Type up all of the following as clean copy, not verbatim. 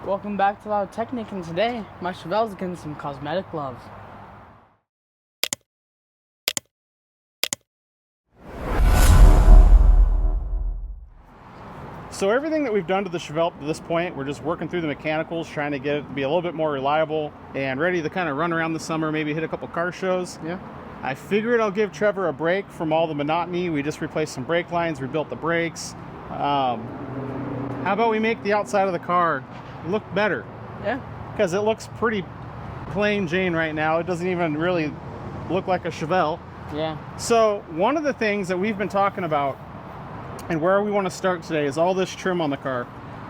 Welcome back to AutoTechNick, and today my Chevelle's getting some cosmetic love. So everything that we've done to the Chevelle to this point, we're just working through the mechanicals, trying to get it to be a little bit more reliable and ready to kind of run around the summer, maybe hit a couple car shows. Yeah. I figured I'll give Trevor a break from all the monotony. We just replaced some brake lines, rebuilt the brakes. How about we make the outside of the car look better? Yeah. Because it looks pretty plain Jane right now. It doesn't even really look like a Chevelle. Yeah. So one of the things that we've been talking about and where we want to start today is all this trim on the car.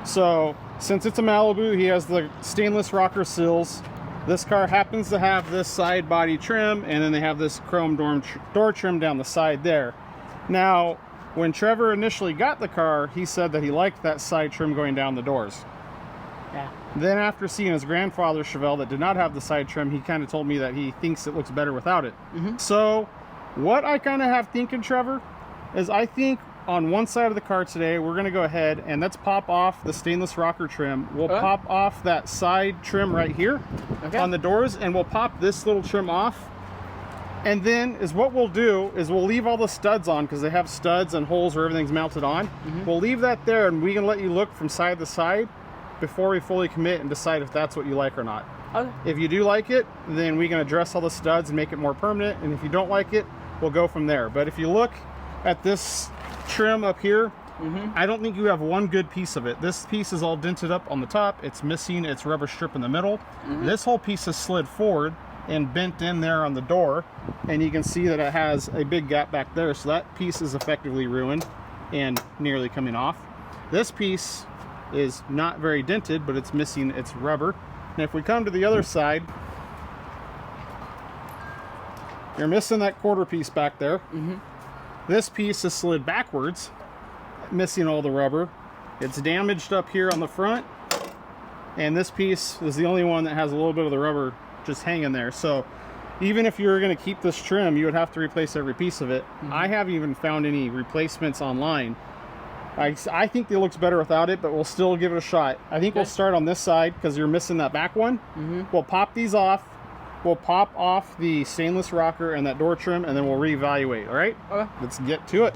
So since it's a Malibu, he has the stainless rocker sills. This car happens to have this side body trim, and then they have this chrome door trim down the side there. Now, when Trevor initially got the car, he said that he liked that side trim going down the doors. Yeah. Then after seeing his grandfather's Chevelle that did not have the side trim, he kind of told me that he thinks it looks better without it. So what I kind of have thinking, Trevor, is I think on one side of the car today, we're going to go ahead and let's pop off the stainless rocker trim. We'll pop off that side trim right here on the doors, and we'll pop this little trim off. And then is what we'll do is we'll leave all the studs on, because they have studs and holes where everything's mounted on. We'll leave that there, and we can let you look from side to side before we fully commit and decide if that's what you like or not. Okay. If you do like it, then we can address all the studs and make it more permanent. And if you don't like it, we'll go from there. But if you look at this trim up here, I don't think you have one good piece of it. This piece is all dented up on the top. It's missing its rubber strip in the middle. This whole piece is slid forward and bent in there on the door, and you can see that it has a big gap back there. So that piece is effectively ruined and nearly coming off. This piece is not very dented, but it's missing its rubber. And if we come to the other side, you're missing that quarter piece back there. This piece is slid backwards, missing all the rubber. It's damaged up here on the front, and this piece is the only one that has a little bit of the rubber just hanging there. So even if you were going to keep this trim, you would have to replace every piece of it. I haven't even found any replacements online. I think it looks better without it, but we'll still give it a shot. I think we'll start on this side because you're missing that back one. We'll pop these off. We'll pop off the stainless rocker and that door trim, and then we'll reevaluate. All right? Okay. Let's get to it.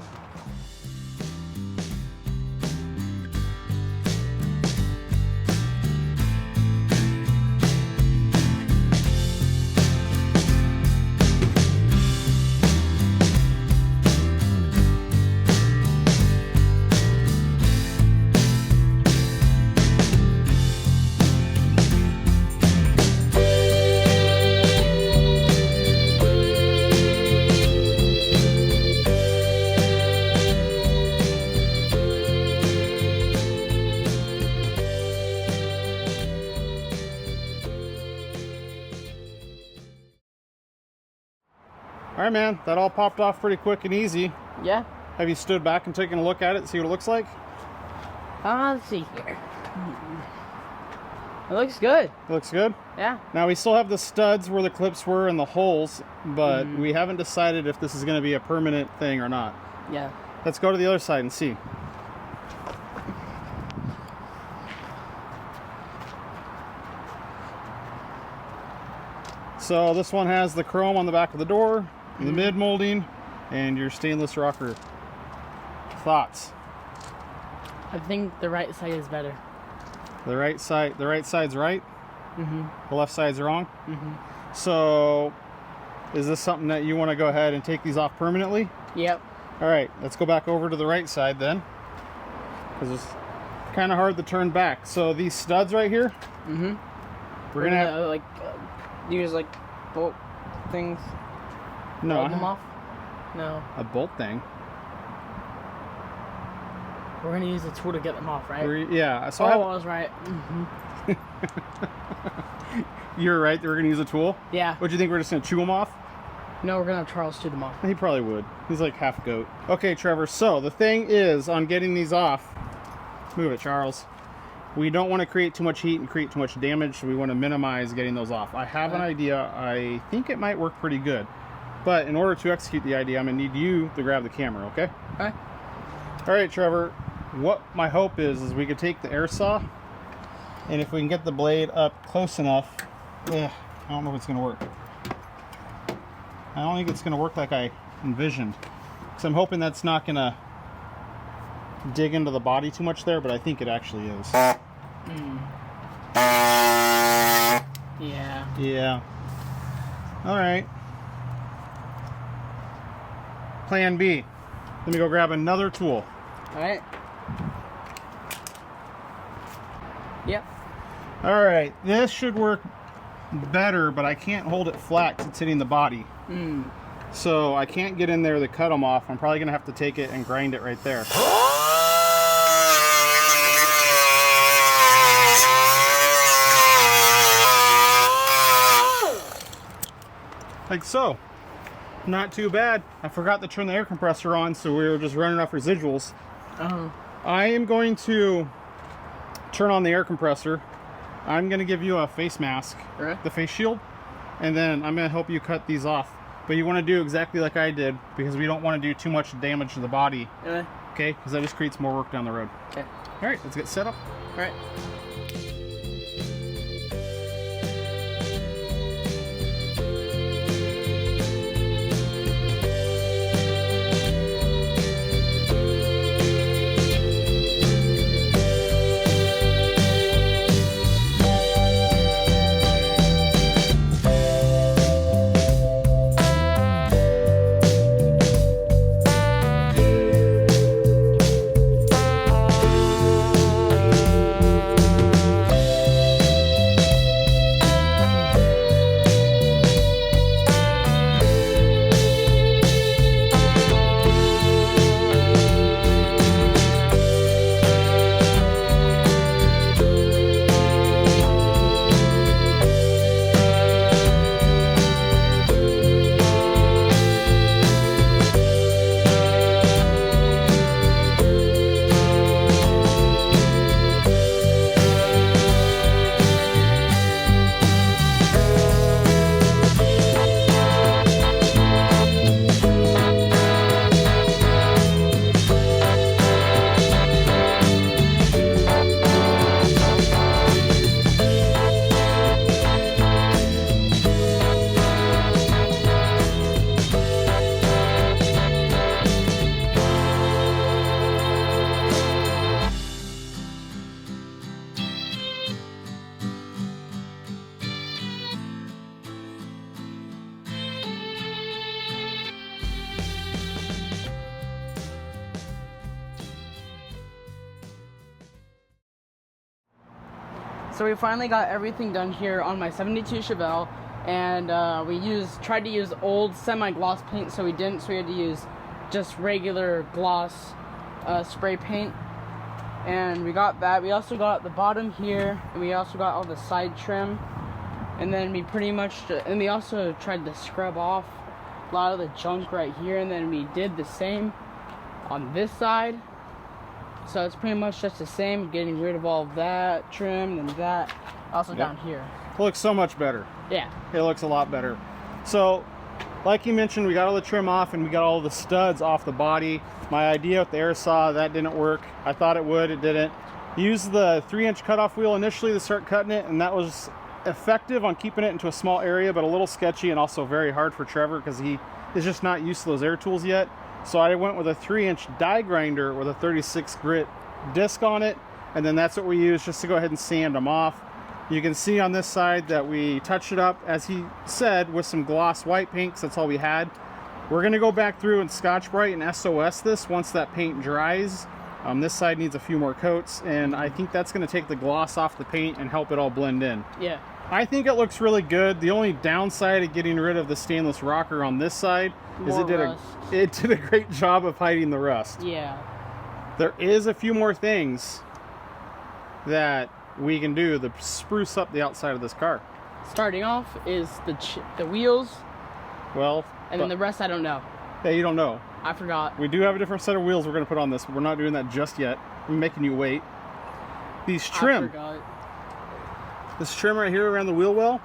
All right, man, that all popped off pretty quick and easy. Yeah. Have you stood back and taken a look at it, see what it looks like? Let's see here. It looks good. It looks good? Yeah. Now, we still have the studs where the clips were and the holes, but we haven't decided if this is going to be a permanent thing or not. Yeah. Let's go to the other side and see. So this one has the chrome on the back of the door, the mid molding, and your stainless rocker. Thoughts? I think the right side is better. The right side's right. The left side's wrong. So is this something that you want to go ahead and take these off permanently? Yep. All right, let's go back over to the right side then, because it's kind of hard to turn back. So these studs right here, we're gonna have use like bolt things. no Pull them off. No. a bolt thing. We're gonna use a tool to get them off, right? Yeah. So I was right. You're right. We're gonna use a tool. Yeah. What do you think? We're just gonna chew them off? No, we're gonna have Charles chew them off. He probably would. He's like half goat. Okay, Trevor. So the thing is, on getting these off, move it, Charles. We don't want to create too much heat and create too much damage, so we want to minimize getting those off. I have an idea. I think it might work pretty good. But in order to execute the idea, I'm going to need you to grab the camera, okay? Okay. All right, Trevor. What my hope is we could take the air saw And if we can get the blade up close enough, I don't know if it's going to work. I don't think it's going to work like I envisioned. So I'm hoping that's not going to dig into the body too much there, but I think it actually is. Yeah. Yeah. All right. Plan B. Let me go grab another tool. All right. Yep. All right. This should work better, but I can't hold it flat 'cause it's hitting the body. So I can't get in there to cut them off. I'm probably going to have to take it and grind it right there. Like so. Not too bad. I forgot to turn the air compressor on, so we were just running off residuals. I am going to turn on the air compressor. I'm going to give you a face mask, the face shield, and then I'm going to help you cut these off. But you want to do exactly like I did, because we don't want to do too much damage to the body. Okay? Because that just creates more work down the road. Okay. All right, let's get set up. All right. So we finally got everything done here on my 72 Chevelle, and we tried to use old semi-gloss paint, so we didn't, so we had to use just regular gloss spray paint, and we got that. We also got the bottom here, and we also got all the side trim, and then we pretty much, and we also tried to scrub off a lot of the junk right here, and then we did the same on this side. So it's pretty much just the same, getting rid of all of that trim and that. Also down here. It looks so much better. Yeah. It looks a lot better. So, like you mentioned, we got all the trim off and we got all the studs off the body. My idea with the air saw, that didn't work. I thought it would, it didn't. Used the 3-inch cutoff wheel initially to start cutting it, and that was effective on keeping it into a small area, but a little sketchy and also very hard for Trevor because he is just not used to those air tools yet. So I went with a 3-inch die grinder with a 36 grit disc on it, and then that's what we use just to go ahead and sand them off. You can see on this side that we touched it up, as he said, with some gloss white paint, 'cause that's all we had. We're going to go back through and Scotch-Brite and SOS this once that paint dries. This side needs a few more coats, and I think that's going to take the gloss off the paint and help it all blend in. Yeah. I think it looks really good. The only downside of getting rid of the stainless rocker on this side is it did a great job of hiding the rust. Yeah. There is a few more things that we can do to spruce up the outside of this car. Starting off is the wheels. Well, and then the rest I don't know. Yeah, you don't know. I forgot. We do have a different set of wheels we're going to put on this. We're not doing that just yet. I'm making you wait. These trim. I forgot. This trim right here around the wheel well,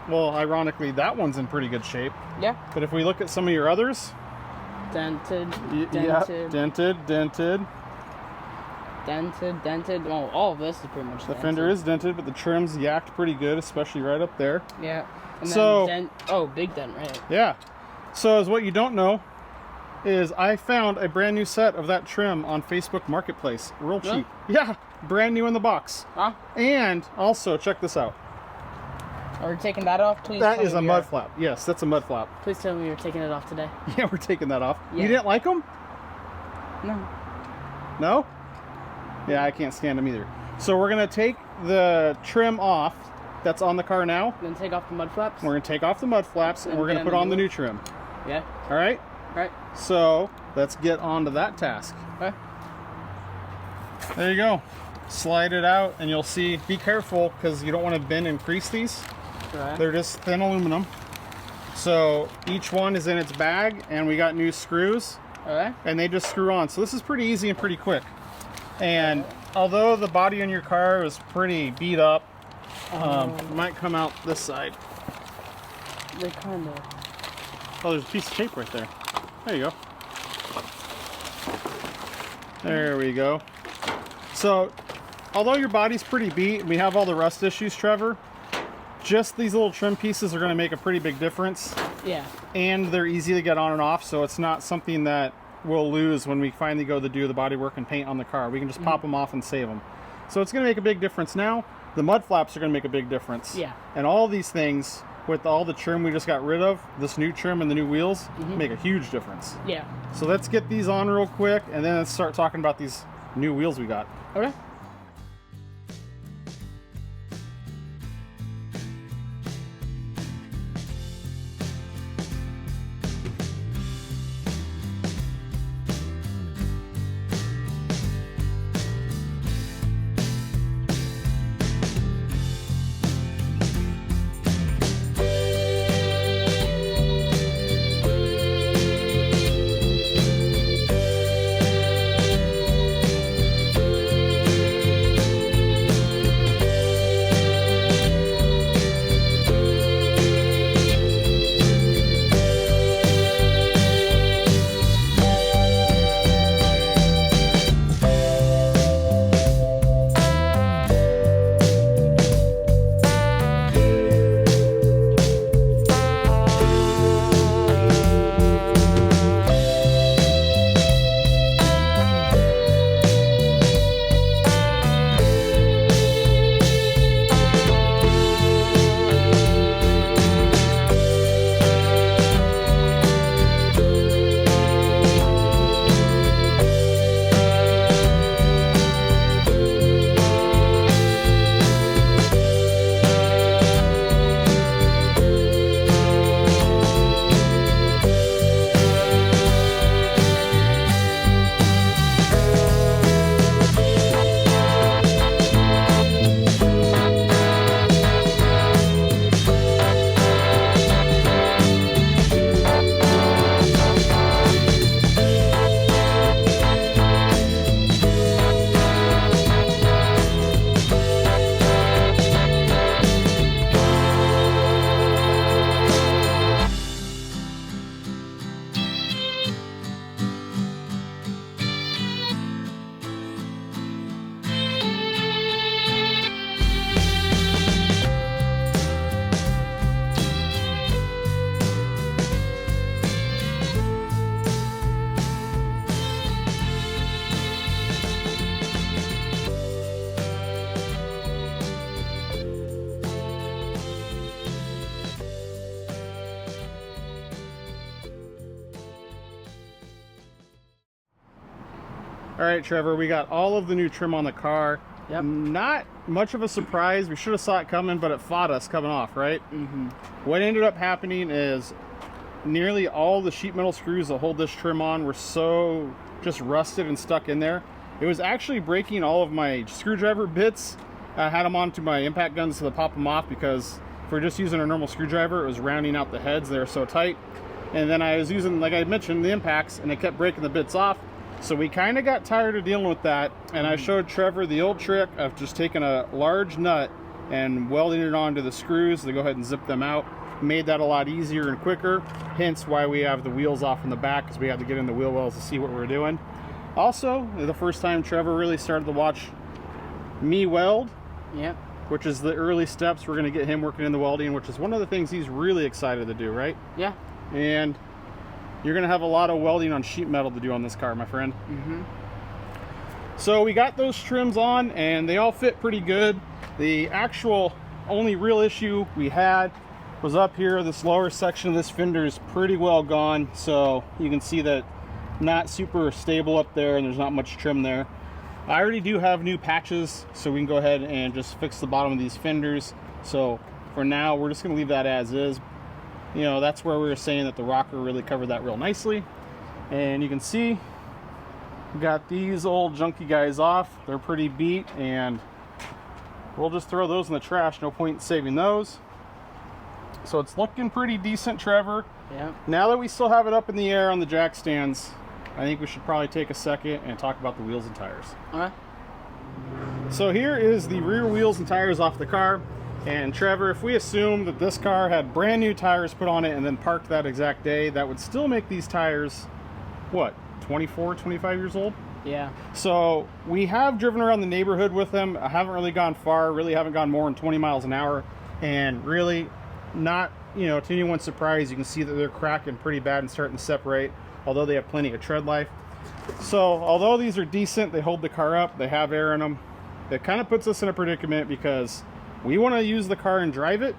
well, ironically, that one's in pretty good shape. Yeah. But if we look at some of your others, dented. Yeah, dented. dented. Well, all of this is pretty much The dented. fender is dented, but the trim's yacked pretty good, especially right up there. Yeah. And So, then big dent, right? Yeah. So as what you don't know is I found a brand new set of that trim on Facebook Marketplace. Real cheap. Really? Yeah. Brand new in the box. Huh? And also, check this out. Are we taking that off? Please. That tell is me a we mud are. flap. Yes, that's a mud flap. Please tell me you're taking it off today. Yeah, we're taking that off. Yeah. You didn't like them? No. No? Yeah, I can't stand them either. So we're going to take the trim off that's on the car now. Then take off the mud flaps. We're going to take off the mud flaps and we're going to put on the new trim. Yeah. All right? Right. So let's get on to that task. Okay. There you go. Slide it out and you'll see, be careful because you don't want to bend and crease these. Right. They're just thin aluminum. So each one is in its bag and we got new screws Okay. and they just screw on. So this is pretty easy and pretty quick. And although the body in your car is pretty beat up, it might come out this side. They kind of. Oh, there's a piece of tape right there. There you go. There we go. So, although your body's pretty beat, we have all the rust issues, Trevor, just these little trim pieces are going to make a pretty big difference. Yeah. And they're easy to get on and off, so it's not something that we'll lose when we finally go to do the body work and paint on the car. We can just pop them off and save them. So it's going to make a big difference now. The mud flaps are going to make a big difference. Yeah. And all these things, with all the trim we just got rid of, this new trim and the new wheels, make a huge difference. Yeah. So let's get these on real quick, and then let's start talking about these new wheels we got. Okay. All right, Trevor, we got all of the new trim on the car. Yep. Not much of a surprise. We should have saw it coming, but it fought us coming off, right? Mm-hmm. What ended up happening is nearly all the sheet metal screws that hold this trim on were so just rusted and stuck in there. It was actually breaking all of my screwdriver bits. I had them onto my impact guns to pop them off because if we're just using a normal screwdriver, it was rounding out the heads. They were so tight. And then I was using, like I mentioned, the impacts, and it kept breaking the bits off. So we kind of got tired of dealing with that, and I showed Trevor the old trick of just taking a large nut and welding it onto the screws to go ahead and zip them out. Made that a lot easier and quicker, hence why we have the wheels off in the back, because we had to get in the wheel wells to see what we were doing. Also, the first time Trevor really started to watch me weld. Yep. Which is the early steps. We're going to get him working in the welding, which is one of the things he's really excited to do, right? Yeah. And you're going to have a lot of welding on sheet metal to do on this car, my friend. Mm-hmm. So we got those trims on, and they all fit pretty good. The actual only real issue we had was up here. This lower section of this fender is pretty well gone. So you can see that not super stable up there, and there's not much trim there. I already do have new patches, so we can go ahead and just fix the bottom of these fenders. So for now, we're just going to leave that as is. You know, that's where we were saying that the rocker really covered that real nicely. And you can see we got these old junky guys off. They're pretty beat, and we'll just throw those in the trash. No point in saving those. So it's looking pretty decent, Trevor. Yeah. Now that we still have it up in the air on the jack stands, I think we should probably take a second and talk about the wheels and tires. Okay. So here is the rear wheels and tires off the car. And Trevor, if we assume that this car had brand new tires put on it and then parked that exact day, that would still make these tires, what, 24, 25 years old? Yeah. So we have driven around the neighborhood with them. I haven't really gone far, really haven't gone more than 20 miles an hour. And really not, you know, to anyone's surprise, you can see that they're cracking pretty bad and starting to separate, although they have plenty of tread life. So although these are decent, they hold the car up, they have air in them. It kind of puts us in a predicament because we want to use the car and drive it,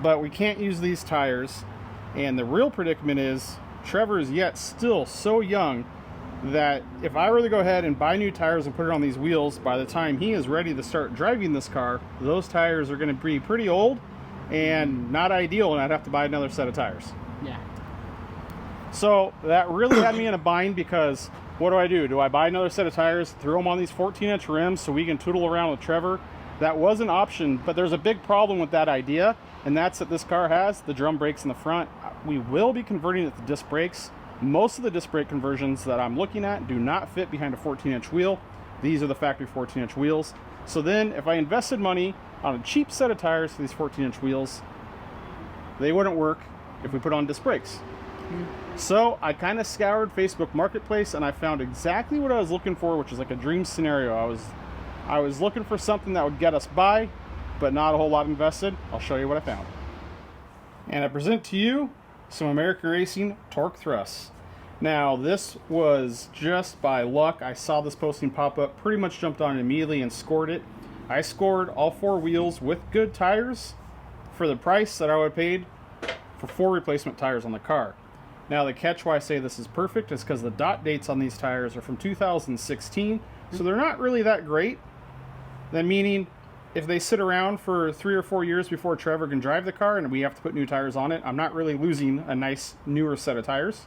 but we can't use these tires. And the real predicament is Trevor is yet still so young that if I were to go ahead and buy new tires and put it on these wheels, by the time he is ready to start driving this car, those tires are going to be pretty old and not ideal, and I'd have to buy another set of tires. Yeah. So that really had me in a bind, because what do? Do I buy another set of tires, throw them on these 14-inch rims so we can tootle around with Trevor? That was an option, but there's a big problem with that idea, and that's that this car has the drum brakes in the front. We will be converting it to disc brakes. Most of the disc brake conversions that I'm looking at do not fit behind a 14-inch wheel. These are the factory 14-inch wheels. So then if I invested money on a cheap set of tires for these 14-inch wheels, they wouldn't work if we put on disc brakes. So I kind of scoured Facebook Marketplace, and I found exactly what I was looking for, which is like a dream scenario. I was looking for something that would get us by, but not a whole lot invested. I'll show you what I found. And I present to you some American Racing torque thrusts. Now this was just by luck. I saw this posting pop up, pretty much jumped on it immediately and scored it. I scored all 4 wheels with good tires for the price that I would have paid for 4 replacement tires on the car. Now the catch why I say this is perfect is because the dot dates on these tires are from 2016, so they're not really that great. That meaning if they sit around for 3 or 4 years before Trevor can drive the car and we have to put new tires on it, I'm not really losing a nice newer set of tires.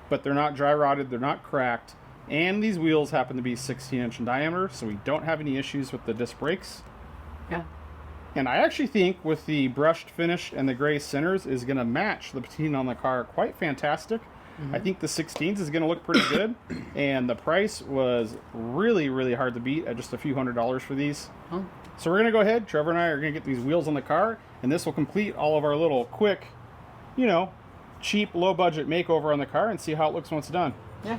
But they're not dry rotted, they're not cracked, and these wheels happen to be 16-inch in diameter, so we don't have any issues with the disc brakes. Yeah. And I actually think with the brushed finish and the gray centers is going to match the patina on the car quite fantastic. I think the 16s is going to look pretty good, and the price was really, really hard to beat at just a few $100s for these. Huh. So we're going to go ahead, Trevor and I are going to get these wheels on the car, and this will complete all of our little quick, you know, cheap, low-budget makeover on the car, and see how it looks when it's done. Yeah.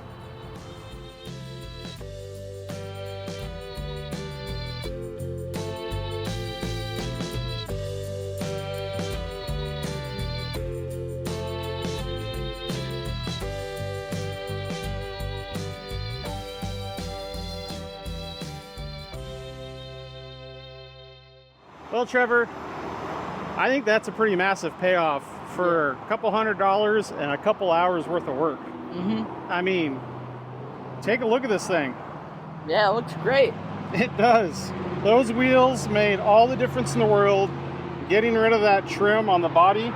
Well, Trevor, I think that's a pretty massive payoff for a couple $100 and a couple hours worth of work. I mean, take a look at this thing. Yeah, it looks great. It does. Those wheels made all the difference in the world. Getting rid of that trim on the body,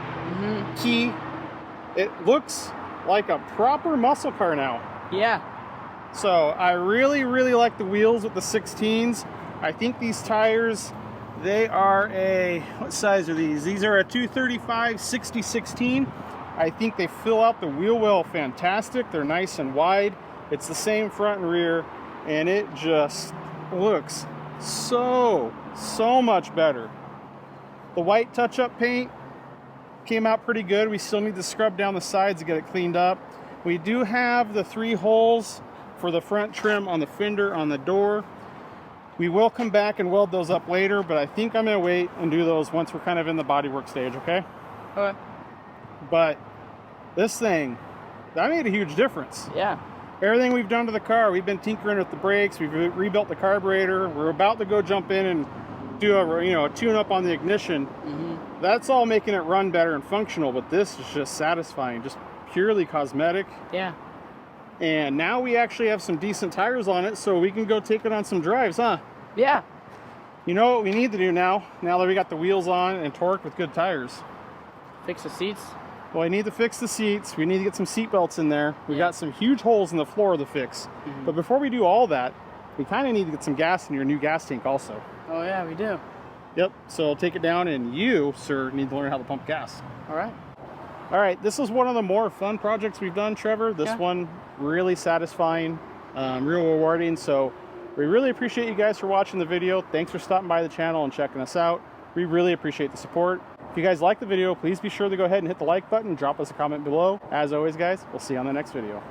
key. It looks like a proper muscle car now. Yeah. So I really, really like the wheels with the 16s. I think these tires, they are a, what size are these? These are a 235 60/16. I think they fill out the wheel well fantastic. They're nice and wide. It's the same front and rear, and it just looks so much better. The white touch-up paint came out pretty good. We still need to scrub down the sides to get it cleaned up. We do have the 3 holes for the front trim on the fender on the door. We will come back and weld those up later, but I think I'm gonna wait and do those once we're kind of in the bodywork stage, okay? Okay. But this thing, that made a huge difference. Yeah. Everything we've done to the car, we've been tinkering with the brakes, we've rebuilt the carburetor, we're about to go jump in and do a tune-up on the ignition. That's all making it run better and functional, but this is just satisfying, just purely cosmetic. Yeah. And now we actually have some decent tires on it, so we can go take it on some drives, huh? Yeah. You know what we need to do now that we got the wheels on and torque with good tires? Fix the seats. Well, I need to fix the seats. We need to get some seat belts in there. We got some huge holes in the floor to fix. But before we do all that, we kind of need to get some gas in your new gas tank also. Oh yeah, we do. Yep, so I'll take it down, and you, sir, need to learn how to pump gas. All right. All right, this is one of the more fun projects we've done, Trevor. This one, really satisfying, real rewarding. So we really appreciate you guys for watching the video. Thanks for stopping by the channel and checking us out. We really appreciate the support. If you guys like the video, please be sure to go ahead and hit the like button, drop us a comment below. As always, guys, we'll see you on the next video.